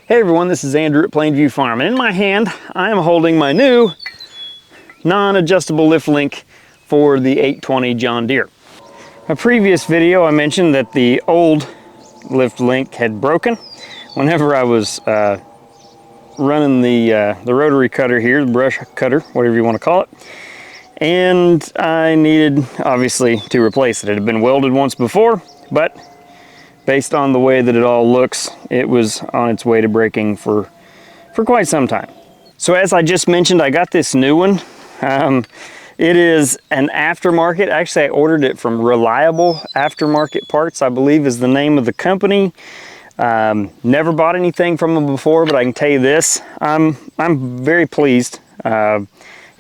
Hey everyone, this is Andrew at Plainview Farm, and in my hand I am holding my new non-adjustable lift link for the 820 John Deere. In a previous video I mentioned that the old lift link had broken. Whenever I was running the rotary cutter here, the brush cutter, whatever you want to call it, and I needed obviously to replace it. It had been welded once before, but based on the way that it all looks, it was on its way to breaking for quite some time. So as I just mentioned, I got this new one. It is an aftermarket. Actually, I ordered it from Reliable Aftermarket Parts, I believe is the name of the company. Never bought anything from them before, but I can tell you this, I'm very pleased. It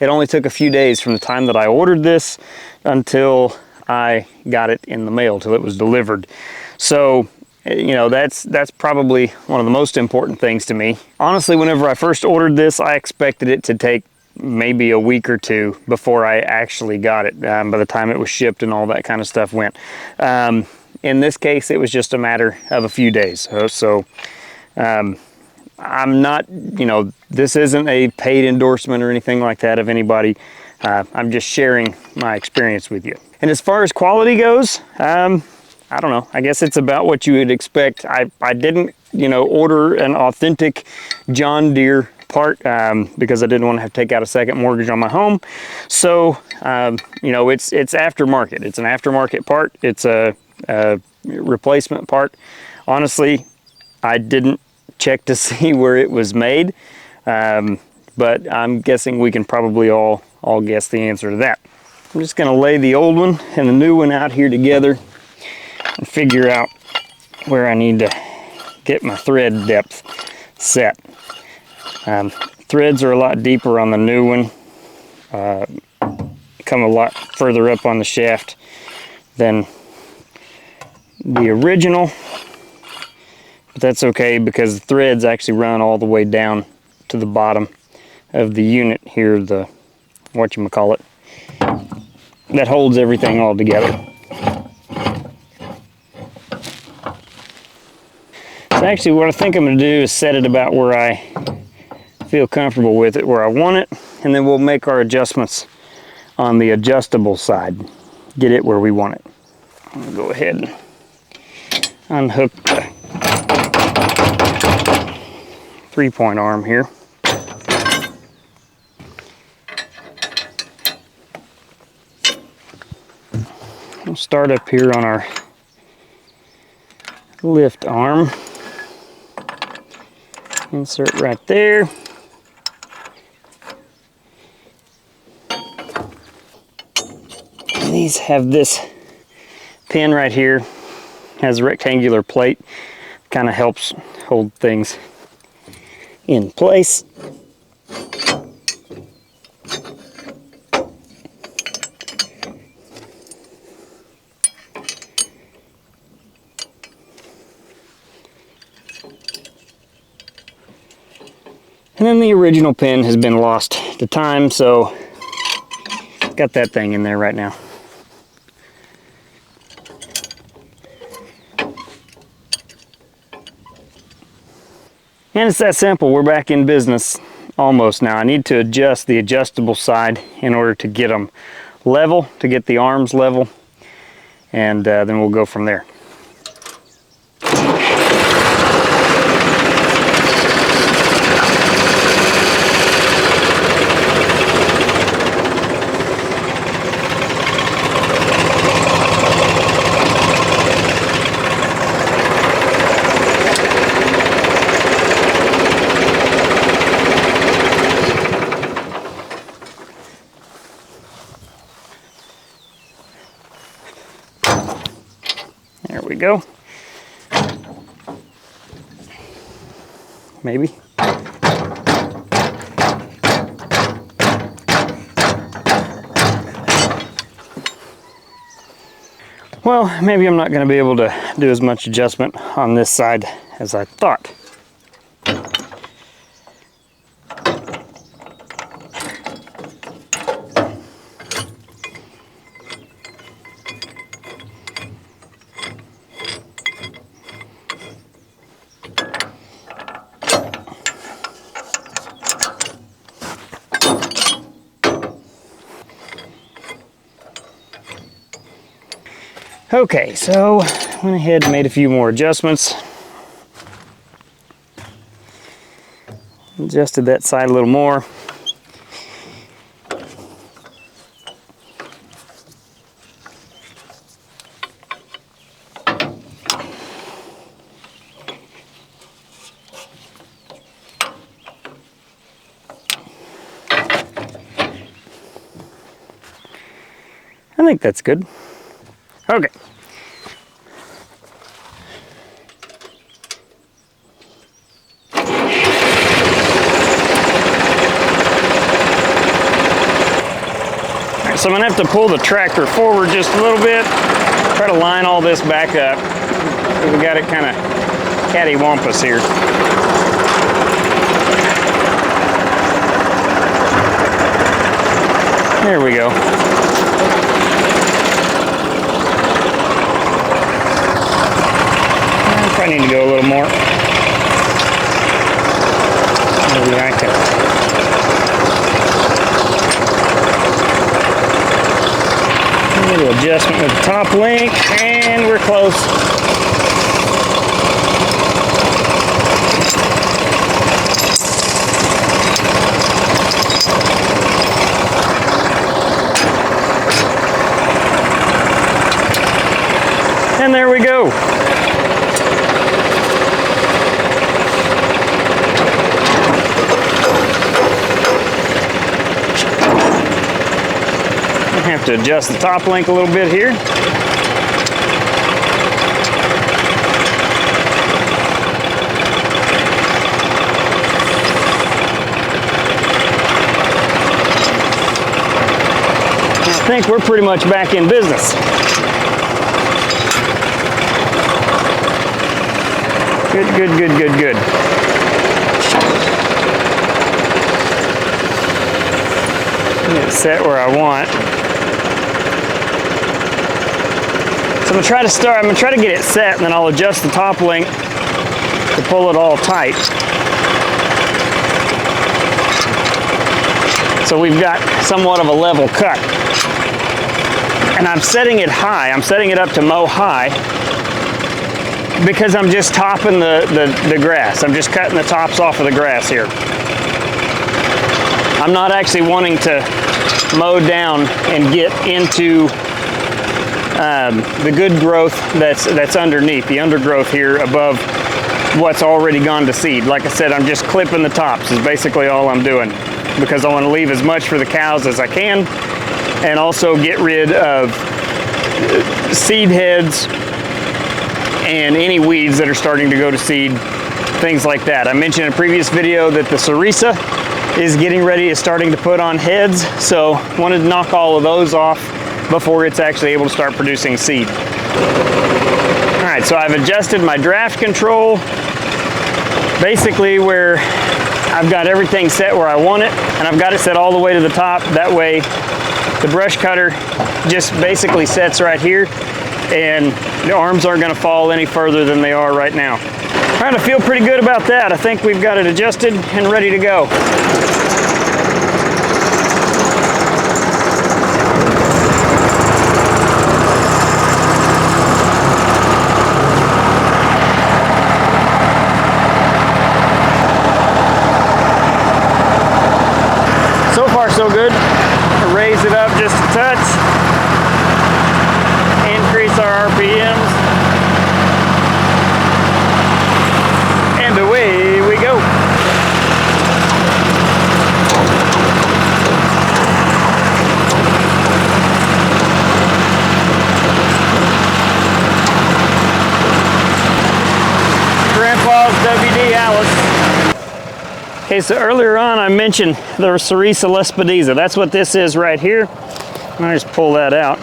only took a few days from the time that I ordered this until I got it in the mail, till it was delivered. So, you know, that's probably one of the most important things to me. Honestly, whenever I first ordered this, I expected it to take maybe a week or two before I actually got it, by the time it was shipped and all that kind of stuff went. In this case, it was just a matter of a few days. I'm not, you know, this isn't a paid endorsement or anything like that of anybody. I'm just sharing my experience with you. And as far as quality goes, I don't know, I guess it's about what you would expect. I didn't, you know, order an authentic John Deere part because I didn't want to have to take out a second mortgage on my home. So, you know, it's aftermarket. It's an aftermarket part. It's a replacement part. Honestly, I didn't check to see where it was made, but I'm guessing we can probably all guess the answer to that. I'm just going to lay the old one and the new one out here together and figure out where I need to get my thread depth set. Threads are a lot deeper on the new one, come a lot further up on the shaft than the original, but that's okay because the threads actually run all the way down to the bottom of the unit here, the whatchamacallit, that holds everything all together. So actually what I think I'm going to do is set it about where I feel comfortable with it, where I want it, and then we'll make our adjustments on the adjustable side, get it where we want it. I'm going to go ahead and unhook the 3-point arm here. We'll start up here on our lift arm. Insert right there. And these have this pin right here, has a rectangular plate, kind of helps hold things in place. And then the original pin has been lost to time, so got that thing in there right now. And it's that simple. We're back in business almost now. I need to adjust the adjustable side in order to get them level, to get the arms level, and then we'll go from there. There we go. Maybe. Well, maybe I'm not going to be able to do as much adjustment on this side as I thought. Okay, so went ahead and made a few more adjustments. Adjusted that side a little more. I think that's good. Okay. Alright, so I'm gonna have to pull the tractor forward just a little bit, try to line all this back up. We got it kind of cattywampus here. There we go. I need to go a little more. Maybe I can. A little adjustment with the top link, and we're close. And there we go. Have to adjust the top link a little bit here. I think we're pretty much back in business. Good, good, good, good, good. Get it set where I want. So I'm gonna try to get it set, and then I'll adjust the top link to pull it all tight. So we've got somewhat of a level cut. And I'm setting it high. I'm setting it up to mow high because I'm just topping the grass. I'm just cutting the tops off of the grass here. I'm not actually wanting to mow down and get into the good growth that's underneath, the undergrowth here above what's already gone to seed. Like I said, I'm just clipping the tops is basically all I'm doing, because I want to leave as much for the cows as I can and also get rid of seed heads and any weeds that are starting to go to seed, things like that. I mentioned in a previous video that the Cerisa is getting ready, is starting to put on heads, so wanted to knock all of those off before it's actually able to start producing seed. All right, so I've adjusted my draft control basically where I've got everything set where I want it, and I've got it set all the way to the top. That way the brush cutter just basically sets right here, and the arms aren't gonna fall any further than they are right now. All right, I feel pretty good about that. I think we've got it adjusted and ready to go. So far, so good. Raise it up just a touch. Increase our RPMs. And away we go. Grandpa's WD Alice. Okay, so earlier on I mentioned the Cerisa Lespedeza. That's what this is right here. I'll just pull that out.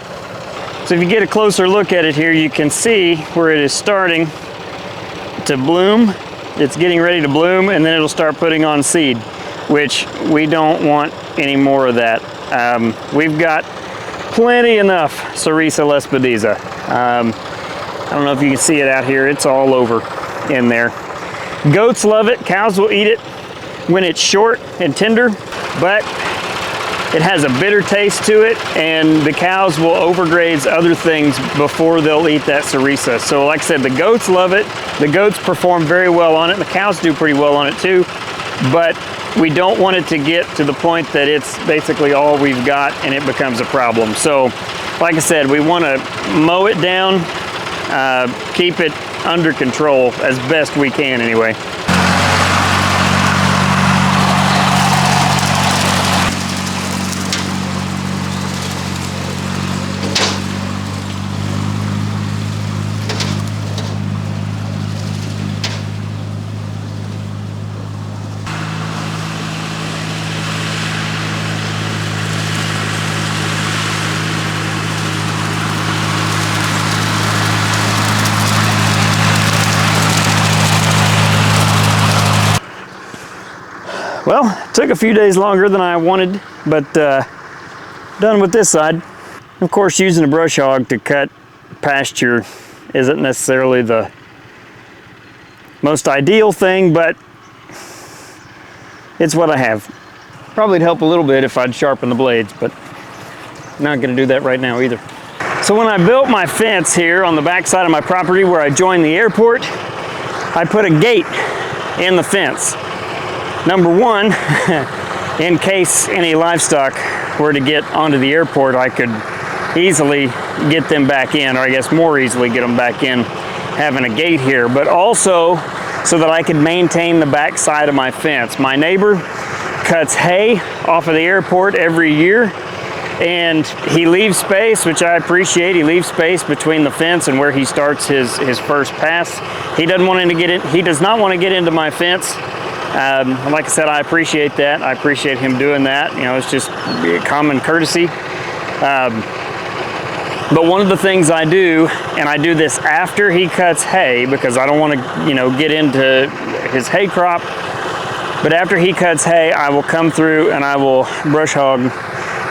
So if you get a closer look at it here, you can see where it is starting to bloom. It's getting ready to bloom, and then it'll start putting on seed, which we don't want any more of that. We've got plenty enough Cerisa Lespedeza. I don't know if you can see it out here. It's all over in there. Goats love it. Cows will eat it when it's short and tender, but it has a bitter taste to it, and the cows will overgraze other things before they'll eat that sarisa. So like I said, the goats love it. The goats perform very well on it, and the cows do pretty well on it too. But we don't want it to get to the point that it's basically all we've got and it becomes a problem. So like I said, we want to mow it down, keep it under control as best we can anyway. Well, it took a few days longer than I wanted, but done with this side. Of course, using a brush hog to cut pasture isn't necessarily the most ideal thing, but it's what I have. Probably it'd help a little bit if I'd sharpen the blades, but I'm not gonna do that right now either. So when I built my fence here on the back side of my property where I joined the airport, I put a gate in the fence. Number one, in case any livestock were to get onto the airport, I could easily get them back in, or I guess more easily get them back in having a gate here, but also so that I could maintain the back side of my fence. My neighbor cuts hay off of the airport every year, and he leaves space, which I appreciate. He leaves space between the fence and where he starts his first pass. He doesn't want to get in. He does not want to get into my fence. Like I said, I appreciate that. I appreciate him doing that. You know, it's just common courtesy. But one of the things I do, and I do this after he cuts hay because I don't want to, you know, get into his hay crop. But after he cuts hay, I will come through and I will brush hog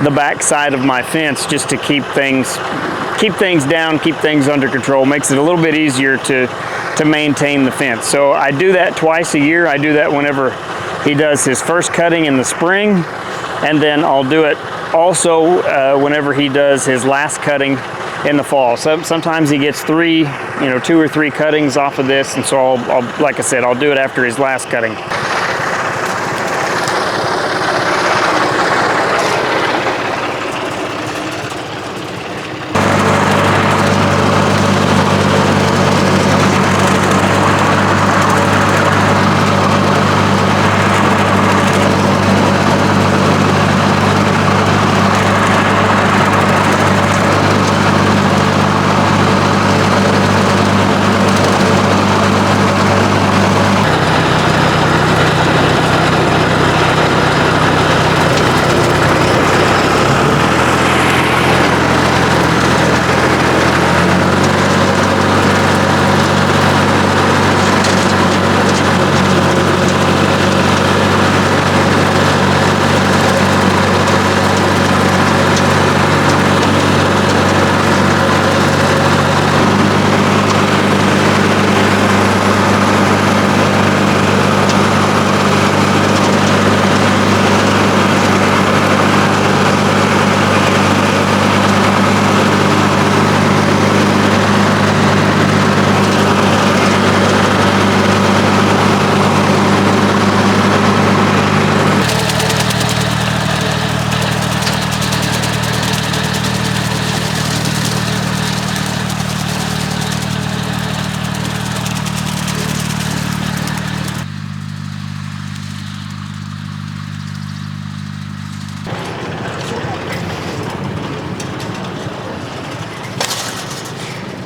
the back side of my fence just to keep things down, keep things under control. Makes it a little bit easier to maintain the fence. So I do that twice a year. I do that whenever he does his first cutting in the spring, and then I'll do it also whenever he does his last cutting in the fall. So sometimes he gets two or three cuttings off of this, and so I'll like I said, I'll do it after his last cutting.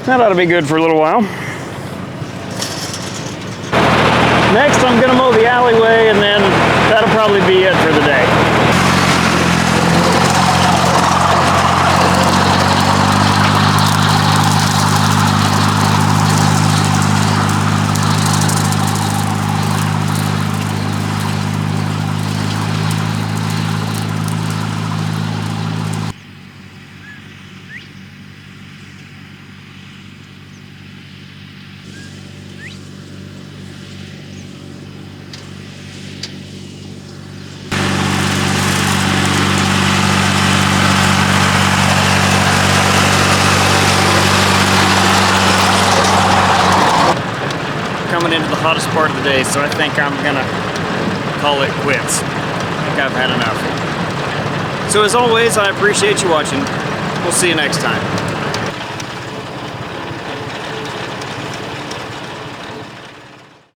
That ought to be good for a little while. Next, I'm going to mow the alleyway, and then that'll probably be it for the day. coming into the hottest part of the day, so I think I'm gonna call it quits. I think I've had enough. So as always, I appreciate you watching. We'll see you next time.